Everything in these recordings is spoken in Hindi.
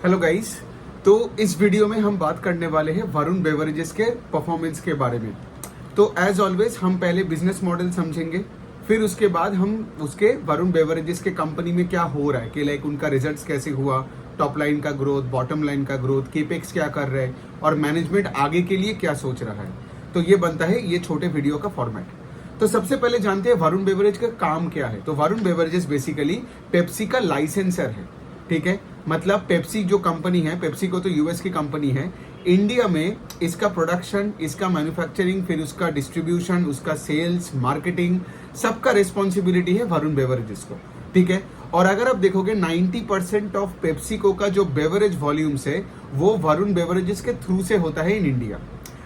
Hello guys. तो इस वीडियो में हम बात करने वाले हैं वरुण बेवरेजेस के परफॉर्मेंस के बारे में। तो एज ऑलवेज हम पहले बिजनेस मॉडल समझेंगे, फिर उसके बाद हम उसके वरुण बेवरेजेस के कंपनी में क्या हो रहा है कि लाइक उनका रिजल्ट्स कैसे हुआ, टॉप लाइन का ग्रोथ, बॉटम लाइन का ग्रोथ, केपेक्स क्या कर रहे हैं और मैनेजमेंट आगे के लिए क्या सोच रहा है। तो ये बनता है ये छोटे वीडियो का फॉर्मेट। तो सबसे पहले जानते हैं वरुण बेवरेज का काम क्या है। तो वरुण बेवरेजेस बेसिकली पेप्सी का लाइसेंसर है, ठीक है। मतलब पेप्सी जो कंपनी है, पेप्सी को तो यूएस की कंपनी है, इंडिया में इसका प्रोडक्शन, इसका मैन्युफैक्चरिंग, फिर उसका डिस्ट्रीब्यूशन, उसका सेल्स, मार्केटिंग, सबका रिस्पॉन्सिबिलिटी है वरुण बेवरेजेस को, ठीक है। और अगर आप देखोगे 90% ऑफ पेप्सिको का जो बेवरेज वॉल्यूम्स है वो वरुण बेवरेजेस के थ्रू से होता है इन इंडिया।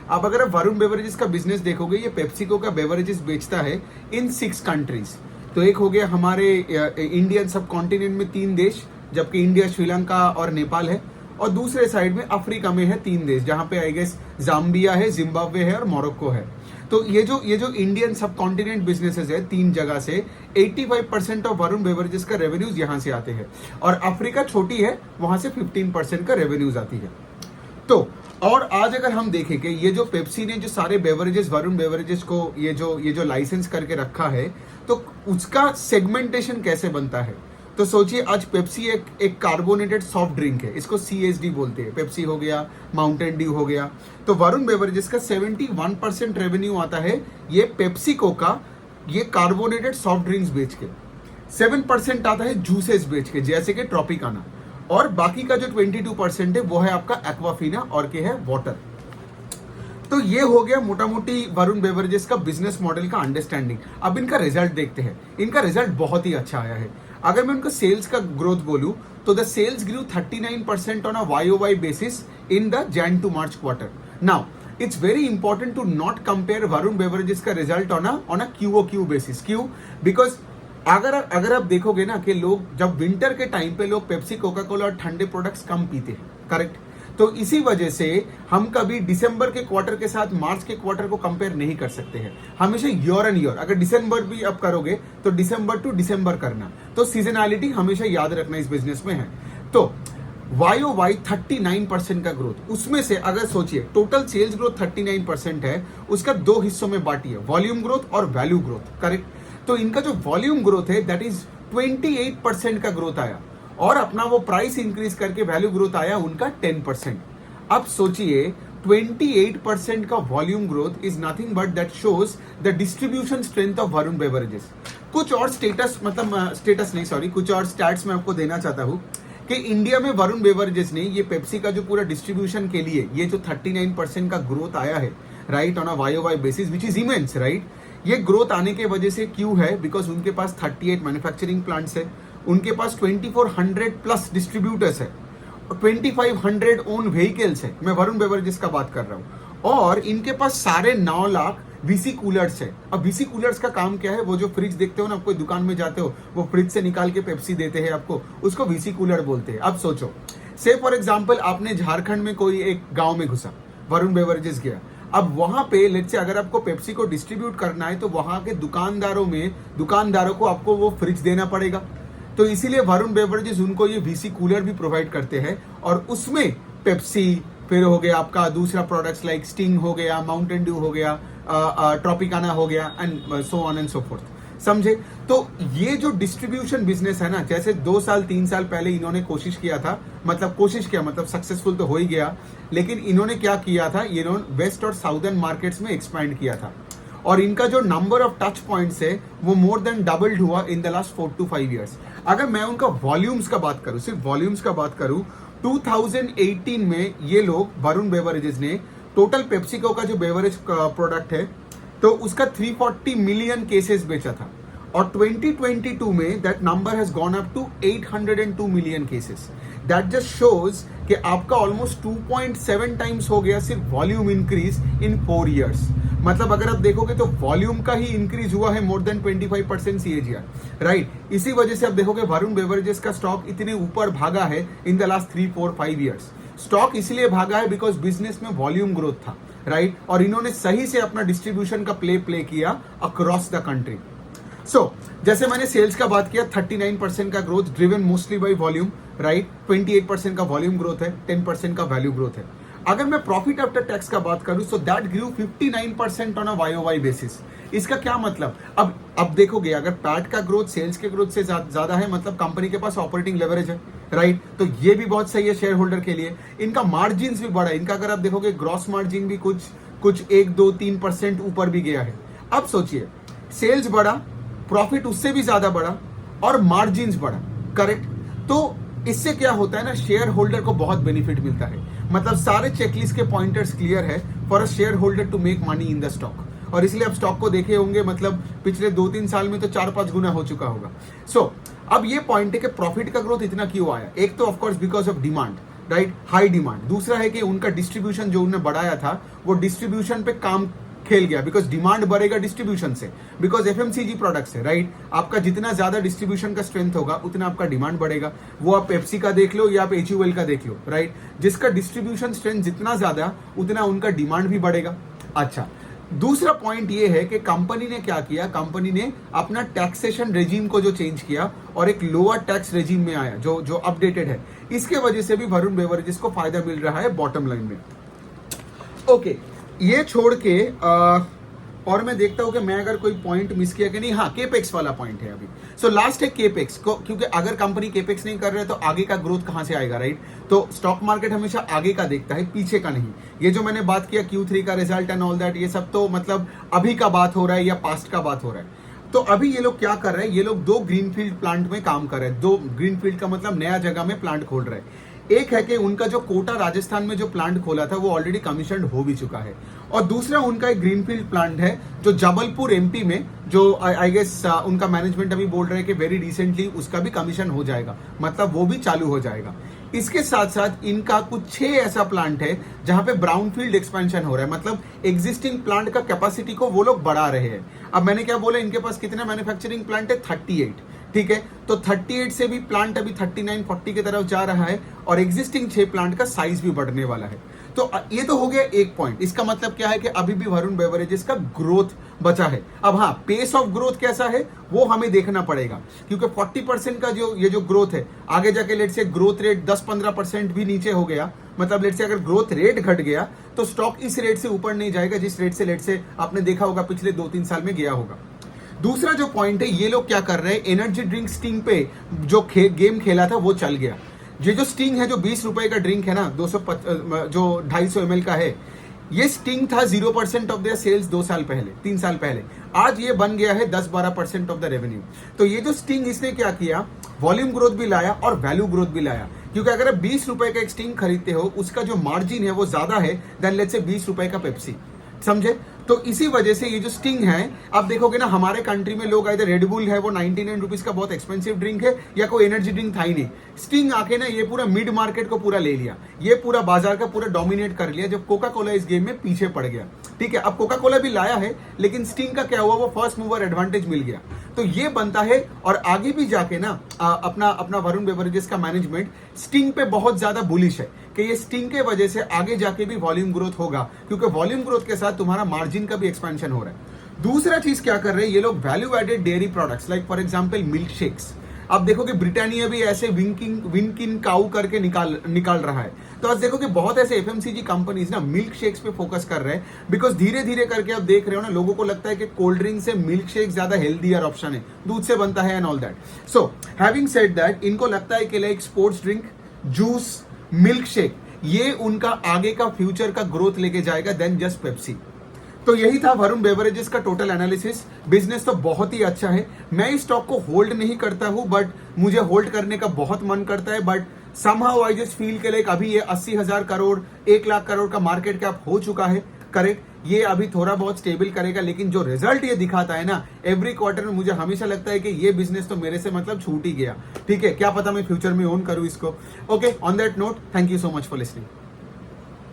अब अगर आप वरुण बेवरेजेस का बिजनेस देखोगे, ये पेप्सिको का बेवरेजेस बेचता है इन 6 कंट्रीज। तो एक हो गया हमारे इंडियन सब कॉन्टिनेंट में 3 देश, जबकि इंडिया, श्रीलंका और नेपाल है। और दूसरे साइड में अफ्रीका में है 3 देश, जहां पे आई गेस जाम्बिया है, जिम्बाब्वे है और मोरक्को है। तो ये जो इंडियन सब कॉन्टिनेंट बिजनेसेस है 3 जगह से 85% ऑफ वरुण बेवरेजेस का रेवेन्यूज यहां से आते हैं। और अफ्रीका छोटी है, वहां से 15% का रेवेन्यूज आती है। तो और आज अगर हम देखें कि ये जो पेप्सी ने जो सारे बेवरेजेस, वरुण बेवरेजेस को ये जो लाइसेंस करके रखा है, तो उसका सेगमेंटेशन कैसे बनता है। तो सोचिए, आज पेप्सी एक कार्बोनेटेड सॉफ्ट ड्रिंक है, इसको CSD बोलते हैं। पेप्सी हो गया, माउंटेन ड्यू हो गया। तो वरुण बेवरेजेस का 71% रेवेन्यू आता है ये पेप्सिको का ये कार्बोनेटेड सॉफ्ट ड्रिंक्स बेच के। 7% आता है जूसेस बेच के, जैसे कि ट्रॉपिकाना। और बाकी का जो 22% है वो है आपका एक्वाफिना और के है वाटर। तो ये हो गया मोटा मोटी वरुण बेवरेजेस का बिजनेस मॉडल का अंडरस्टैंडिंग। अब इनका रिजल्ट देखते हैं। इनका रिजल्ट बहुत ही अच्छा आया है। अगर मैं उनका सेल्स का ग्रोथ बोलूं तो the sales grew 39% on a YOY basis in the Jan to March quarter. Now it's very important to not compare Varun Beverages का result on a QOQ basis. क्यों? बिकॉज अगर आप देखोगे ना कि लोग जब विंटर के टाइम पे लोग पेप्सी, कोका कोला और ठंडे प्रोडक्ट्स कम पीते हैं, करेक्ट। तो इसी वजह से हम कभी दिसंबर के क्वार्टर के साथ मार्च के क्वार्टर को कंपेयर नहीं कर सकते हैं। हमेशा ईयर एंड ईयर, अगर दिसंबर भी आप करोगे तो दिसंबर टू दिसंबर करना। तो सीजनैलिटी हमेशा याद रखना इस बिजनेस में है। तो YOY 39% का ग्रोथ, उसमें से अगर सोचिए टोटल सेल्स ग्रोथ 39% है, उसका 2 हिस्सों में बांटिए, वॉल्यूम ग्रोथ और वैल्यू ग्रोथ, करेक्ट। तो इनका जो वॉल्यूम ग्रोथ है दैट इज 28% का ग्रोथ आया, और अपना वो प्राइस इंक्रीज करके वैल्यू ग्रोथ आया उनका 10%। अब सोचिए 28% का volume growth is nothing but that shows the distribution strength of Varun beverages. कुछ और कुछ और स्टैट्स मैं आपको देना चाहता हूं कि इंडिया में वरुण बेवरेजेस ने ये पेप्सी का जो पूरा डिस्ट्रीब्यूशन के लिए ये जो 39% का ग्रोथ आया है, right, on a YOY basis, which is immense, right. ये ग्रोथ आने के वजह से क्यों है? बिकॉज उनके पास 38 मैन्युफैक्चरिंग प्लांट्स है, उनके पास 2400 प्लस डिस्ट्रीब्यूटर्स है, 2500 ओन व्हीकल्स है। मैं वरुण बेवरेजेस का बात कर रहा हूं। और इनके पास साढ़े 9 लाख VC कूलर्स है। अब VC कूलर्स का काम क्या है? वो जो फ्रिज देखते हो ना, आप कोई दुकान में जाते हो, वो फ्रिज से निकाल के पेप्सी देते हैं आपको, उसको VC कूलर बोलते हैं। अब सोचो, से फॉर एग्जाम्पल आपने झारखंड में कोई एक गांव में घुसा, वरुण बेवरेजेस गया। अब वहां पे लेट्स से अगर आपको पेप्सी को डिस्ट्रीब्यूट करना है तो वहां के दुकानदारों को आपको वो फ्रिज देना पड़ेगा। तो इसीलिए वरुण बेवरेजेस उनको ये VC कूलर भी प्रोवाइड करते हैं, और उसमें पेप्सी, फिर हो गया आपका दूसरा प्रोडक्ट्स लाइक स्टिंग हो गया, माउंटेन ड्यू हो गया, ट्रॉपिकाना हो गया, and so on and so fourth. समझे? तो ये जो डिस्ट्रीब्यूशन बिजनेस है ना, जैसे 2 साल 3 साल पहले इन्होंने कोशिश किया मतलब सक्सेसफुल तो हो ही गया, लेकिन इन्होंने क्या किया था, इन्होंने वेस्ट और साउदर्न मार्केट्स में एक्सपैंड किया था। और इनका जो नंबर ऑफ टच पॉइंट्स है वो मोर देन डबल्ड हुआ in the last 4 to 5 years। अगर मैं उनका वॉल्यूम्स का बात करूं, सिर्फ वॉल्यूम्स का बात करूं, 2018 में ये लोग वरुण बेवरेजेस ने टोटल पेप्सिको का जो बेवरेज प्रोडक्ट है तो उसका 340 मिलियन केसेस बेचा था, और 2022 में that number has gone up to 802 million cases. That just shows कि आपका ऑलमोस्ट 2.7 टाइम्स हो गया सिर्फ वॉल्यूम इंक्रीज इन 4 years। मतलब अगर आप देखोगे तो वॉल्यूम का ही इंक्रीज हुआ है मोर देन 25% CAGR, राइट। इसी वजह से आप देखोगे वरुण बेवरेजेस का स्टॉक इतने ऊपर भागा है in the last 3, 4, 5 years। Stock इसलिए भागा है बिकॉज बिजनेस में वॉल्यूम ग्रोथ था, राइट, और इन्होंने सही से अपना डिस्ट्रीब्यूशन का प्ले किया अक्रॉस द कंट्री। जैसे मैंने सेल्स का बात किया, 39% का growth driven mostly by volume, right. 28% का वॉल्यूम ग्रोथ है, 10% का वैल्यू ग्रोथ है। अगर मैं प्रॉफिट आफ्टर टैक्स का बात करूं तो that grew 59% on a YOY basis. इसका क्या मतलब, अब देखोगे अगर पैट का ग्रोथ सेल्स के ग्रोथ से ज्यादा है, मतलब कंपनी के पास ऑपरेटिंग लेवरेज है, राइट। तो ये भी बहुत सही है शेयर होल्डर के लिए। इनका मार्जिन भी बढ़ा है, इनका अगर आप देखोगे ग्रॉस मार्जिन भी कुछ 1-2-3% ऊपर भी गया है। अब सोचिए, सेल्स बढ़ा, प्रॉफिट उससे भी ज्यादा बढ़ा और मार्जिन बढ़ा, करेक्ट। तो इससे क्या होता है ना, शेयर होल्डर को बहुत बेनिफिट मिलता है। मतलब सारे चेकलिस्ट के पॉइंटर्स क्लियर है for a shareholder to make money in the stock. और इसलिए आप स्टॉक को देखे होंगे, मतलब पिछले 2-3 साल में तो 4-5 गुना हो चुका होगा। सो अब ये पॉइंट है कि प्रॉफिट का ग्रोथ इतना क्यों आया। एक तो of course because of demand, right, high demand. दूसरा है कि उनका डिस्ट्रीब्यूशन जो उन्होंने बढ़ाया था वो डिस्ट्रीब्यूशन पे काम खेल गया, बिकॉज डिमांड बढ़ेगा डिस्ट्रीब्यूशन से, बिकॉज FMCG प्रोडक्ट्स है, राइट। आपका जितना ज्यादा डिस्ट्रीब्यूशन का स्ट्रेंथ होगा उतना आपका डिमांड बढ़ेगा। वो आप पेप्सी का देख लो या आप HUL का देख लो, राइट। जिसका डिस्ट्रीब्यूशन स्ट्रेंथ जितना ज्यादा उतना उनका डिमांड भी बढ़ेगा। अच्छा, दूसरा पॉइंट ये है कि कंपनी ने क्या किया, कंपनी ने अपना टैक्सेशन रेजिम को जो चेंज किया और एक लोअर टैक्स रेजिम में आया जो अपडेटेड है। इसके वजह से भी वरुण बेवरेजेस को फायदा मिल रहा है बॉटम लाइन में। ओके, ये छोड़ के और मैं देखता हूं कि मैं अगर कोई पॉइंट मिस किया कि नहीं। हाँ, केपेक्स वाला पॉइंट है अभी। सो लास्ट है केपेक्स को, क्योंकि अगर कंपनी केपेक्स नहीं कर रहे तो आगे का ग्रोथ कहां से आएगा, राइट। तो स्टॉक मार्केट हमेशा आगे का देखता है, पीछे का नहीं। ये जो मैंने बात किया Q3 का रिजल्ट एंड ऑल दैट, ये सब तो मतलब अभी का बात हो रहा है या पास्ट का बात हो रहा है। तो अभी ये लोग क्या कर रहे हैं, ये लोग 2 ग्रीनफील्ड प्लांट में काम कर रहे हैं। 2 ग्रीनफील्ड का मतलब नया जगह में प्लांट खोल रहे हैं। एक है कि उनका जो कोटा राजस्थान में जो प्लांट खोला था वो ऑलरेडी कमीशन हो भी चुका है, और दूसरा उनका एक ग्रीनफील्ड प्लांट है जो जबलपुर MP में, जो आई गेस उनका मैनेजमेंट अभी बोल रहे हैं कि वेरी रिसेंटली उसका भी कमीशन हो जाएगा, मतलब वो भी चालू हो जाएगा। इसके साथ साथ इनका कुछ 6 ऐसा प्लांट है जहां पे ब्राउनफील्ड एक्सपेंशन हो रहा है, मतलब एग्जिस्टिंग प्लांट का कैपेसिटी को वो लोग बढ़ा रहे हैं। अब मैंने क्या बोला, इनके पास कितना मैन्युफैक्चरिंग प्लांट है, 38, ठीक है। तो 38 से भी प्लांट अभी 39-40 की तरफ जा रहा है और एग्जिस्टिंग 6 प्लांट का साइज भी बढ़ने वाला है। तो ये तो हो गया एक पॉइंट। इसका मतलब क्या है कि अभी भी वरुण बेवरेजेस का ग्रोथ बचा है। अब हाँ, पेस ऑफ ग्रोथ कैसा है वो हमें देखना पड़ेगा, क्योंकि 40% का ये जो ग्रोथ है, आगे जाके लेट से ग्रोथ रेट 10-15% भी नीचे हो गया, मतलब लेट से अगर ग्रोथ रेट घट गया तो स्टॉक इस रेट से ऊपर नहीं जाएगा जिस रेट से लेट से आपने देखा होगा पिछले 2-3 साल में गया होगा। दूसरा जो पॉइंट है, ये लोग क्या कर रहे हैं, एनर्जी ड्रिंक स्टिंग पे जो गेम खेला था वो चल गया। ये जो स्टिंग है, जो 20 रुपए का ड्रिंक है ना, 250 ml का है, ये स्टिंग था 0% ऑफ देयर सेल्स 2 साल पहले, 3 साल पहले। आज ये बन गया है 10-12% ऑफ द रेवेन्यू। तो ये जो स्टिंग इसने क्या किया, वॉल्यूम ग्रोथ भी लाया और वैल्यू ग्रोथ भी लाया, क्योंकि अगर आप 20 रुपए का एक स्टिंग खरीदते हो, उसका जो मार्जिन है वो ज्यादा है देन लेट्स से 20 रुपए का पेप्सी, समझे। तो इसी वजह से ये जो स्टिंग है, आप देखोगे ना हमारे कंट्री में लोग आए थे, रेडबुल है वो 99 रुपीज का बहुत एक्सपेंसिव ड्रिंक है, या कोई एनर्जी ड्रिंक था ही नहीं। स्टिंग आके ना ये पूरा मिड मार्केट को पूरा ले लिया, ये पूरा बाजार का पूरा डोमिनेट कर लिया, जब कोका कोला इस गेम में पीछे पड़ गया, ठीक है। अब कोका कोला भी लाया है, लेकिन स्टिंग का क्या हुआ, वो फर्स्ट मूवर एडवांटेज मिल गया। तो ये बनता है, और आगे भी जाके ना अपना वरुण बेवरेजेस का मैनेजमेंट स्टिंग पे बहुत ज्यादा बुलिश है कि ये स्टिंग के वजह से आगे जाके भी वॉल्यूम ग्रोथ होगा, क्योंकि वॉल्यूम ग्रोथ के साथ तुम्हारा मार्जिन का भी एक्सपेंशन हो रहा है। दूसरा चीज क्या कर रहे हैं ये लोग, value added dairy products like for example milkshakes. अब देखो कि ब्रिटानिया भी ऐसे विंकिन काउ करके निकाल रहा है। तो आज देखो कि बहुत ऐसे FMCG कंपनीज ना मिल्क शेक्स पे फोकस कर रहे हैं, बिकॉज धीरे धीरे करके आप देख रहे हो ना, लोगों को लगता है कि कोल्ड ड्रिंक से मिल्क शेक ज्यादा हेल्दीयर ऑप्शन है, दूध से बनता है and all that. So having said that, इनको लगता है कि like sports drink, juice, milk shake, ये उनका आगे का फ्यूचर का ग्रोथ लेके जाएगा देन जस्ट पेप्सी। तो यही था वरुण बेवरेजेस का टोटल एनालिसिस। बिजनेस तो बहुत ही अच्छा है, मैं इस स्टॉक को होल्ड नहीं करता हूं, बट मुझे होल्ड करने का बहुत मन करता है। But somehow I just feel के लाइक अभी ये 80,000 करोड़ 1 लाख करोड़ का मार्केट कैप हो चुका है, करेक्ट। ये अभी थोड़ा बहुत स्टेबल करेगा, लेकिन जो रिजल्ट ये दिखाता है ना एवरी क्वार्टर में, मुझे हमेशा लगता है कि ये बिजनेस तो मेरे से मतलब छूट ही गया, ठीक है। क्या पता मैं फ्यूचर में ओन करूं इसको। Okay, on that note, thank you so much for listening.